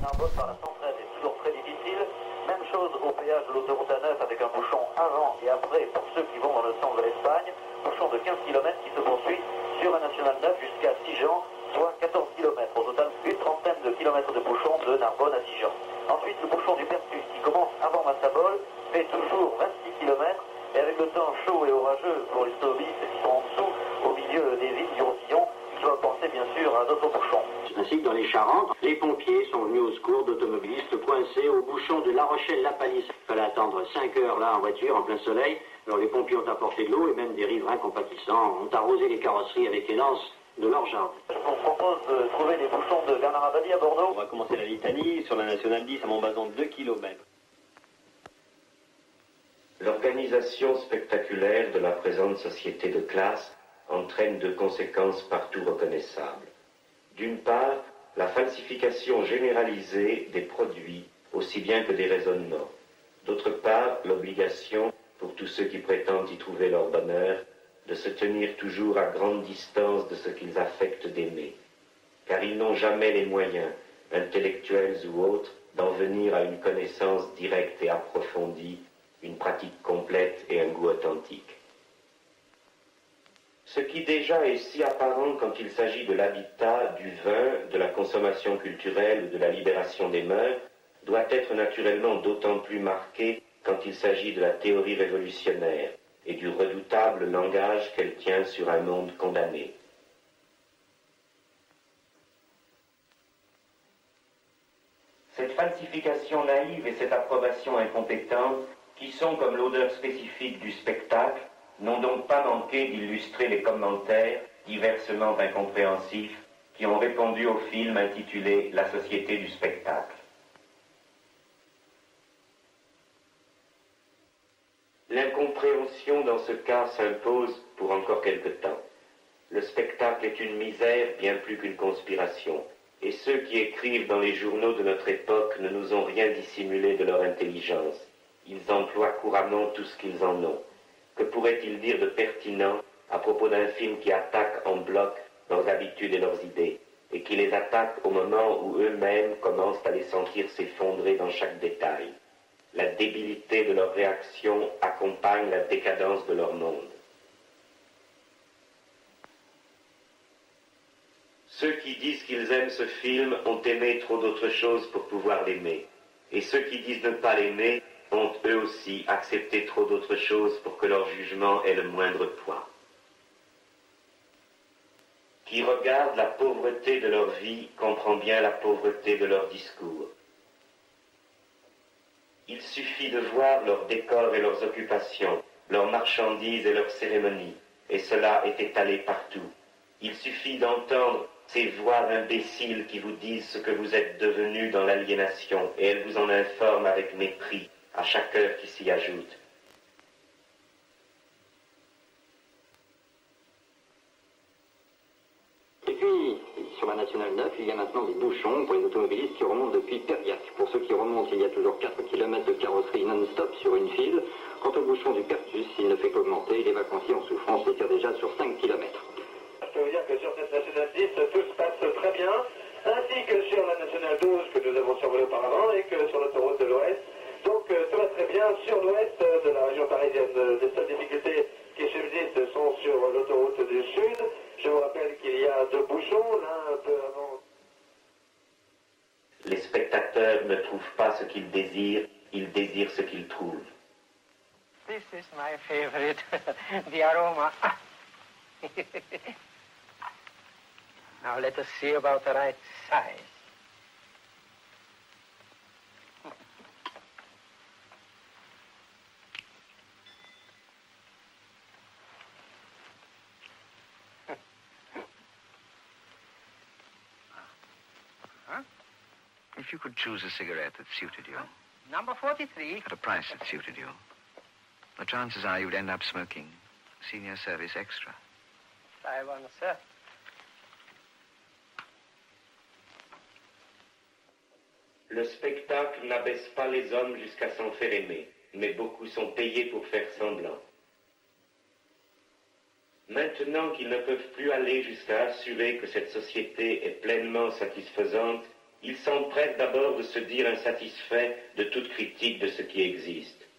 Narbonne par la 113 est toujours très difficile. Même chose au péage de l'autoroute A9 avec un bouchon avant et après pour ceux qui vont dans le sens de l'Espagne. Bouchon de 15 km qui se poursuit sur la nationale 9 jusqu'à Sigean, soit 14 km. Au total, une trentaine de kilomètres de bouchon de Narbonne à Sigean. Ensuite, le bouchon du Pertus qui commence avant Massabol fait toujours 26 km. Et avec le temps chaud et orageux pour les automobilistes qui sont en dessous, au milieu des vignes du Roussillon, il doit penser bien sûr à d'autres bouchons. Ainsi que dans les Charentes, les pompiers sont venus au secours d'automobilistes coincés au bouchon de La Rochelle-la-Palisse. Il fallait attendre 5 heures là en voiture, en plein soleil. Alors les pompiers ont apporté de l'eau et même des riverains compatissants ont arrosé les carrosseries avec les lances de leur jardin. Je vous propose de trouver les bouchons de Bernard Abadi à Bordeaux. On va commencer la litanie sur la nationale 10 à Montbazon, 2 km. L'organisation spectaculaire de la présente société de classe entraîne deux conséquences partout reconnaissables. D'une part, la falsification généralisée des produits, aussi bien que des raisonnements. D'autre part, l'obligation, pour tous ceux qui prétendent y trouver leur bonheur, de se tenir toujours à grande distance de ce qu'ils affectent d'aimer. Car ils n'ont jamais les moyens, intellectuels ou autres, d'en venir à une connaissance directe et approfondie, une pratique complète et un goût authentique. Ce qui déjà est si apparent quand il s'agit de l'habitat, du vin, de la consommation culturelle ou de la libération des mœurs, doit être naturellement d'autant plus marqué quand il s'agit de la théorie révolutionnaire et du redoutable langage qu'elle tient sur un monde condamné. Cette falsification naïve et cette approbation incompétente, qui sont comme l'odeur spécifique du spectacle, n'ont donc pas manqué d'illustrer les commentaires, diversement incompréhensifs, qui ont répondu au film intitulé « La société du spectacle ». L'incompréhension dans ce cas s'impose pour encore quelque temps. Le spectacle est une misère bien plus qu'une conspiration, et ceux qui écrivent dans les journaux de notre époque ne nous ont rien dissimulé de leur intelligence. Ils emploient couramment tout ce qu'ils en ont. Que pourraient-ils dire de pertinent à propos d'un film qui attaque en bloc leurs habitudes et leurs idées, et qui les attaque au moment où eux-mêmes commencent à les sentir s'effondrer dans chaque détail? La débilité de leur réaction accompagne la décadence de leur monde. Ceux qui disent qu'ils aiment ce film ont aimé trop d'autres choses pour pouvoir l'aimer, et ceux qui disent ne pas l'aimer ont eux aussi accepté trop d'autres choses pour que leur jugement ait le moindre poids. Qui regarde la pauvreté de leur vie comprend bien la pauvreté de leur discours. Il suffit de voir leurs décors et leurs occupations, leurs marchandises et leurs cérémonies, et cela est étalé partout. Il suffit d'entendre ces voix imbéciles qui vous disent ce que vous êtes devenus dans l'aliénation, et elles vous en informent avec mépris, à chaque heure qui s'y ajoute. Et puis, sur la nationale 9, il y a maintenant des bouchons pour les automobilistes qui remontent depuis Perriac. Pour ceux qui remontent, il y a toujours 4 km de carrosserie non-stop sur une file. Quant au bouchon du Pertus, il ne fait qu'augmenter. Les vacanciers en souffrance l'étirent déjà sur 5 km. Je peux vous dire que sur cette nationale 10, tout se passe très bien, ainsi que sur la nationale 12 que nous avons survolée auparavant et que sur l'autoroute de l'Ouest. Donc tout va très bien sur l'ouest de la région parisienne. Les seules difficultés qui subsistent sont sur l'autoroute du Sud. Je vous rappelle qu'il y a 2 bouchons, l'un un peu avant. Les spectateurs ne trouvent pas ce qu'ils désirent, ils désirent ce qu'ils trouvent. This is my favorite, the aroma. Now let us see about the right size. If you could choose a cigarette that suited you, Number 43. at a price that suited you, the chances are you'd end up smoking Senior Service Extra. I want, sir. Le spectacle n'abaisse pas les hommes jusqu'à s'en faire aimer, mais beaucoup sont payés pour faire semblant. Maintenant qu'ils ne peuvent plus aller jusqu'à assurer que cette société est pleinement satisfaisante, il s'empresse d'abord de se dire insatisfait de toute critique de ce qui existe.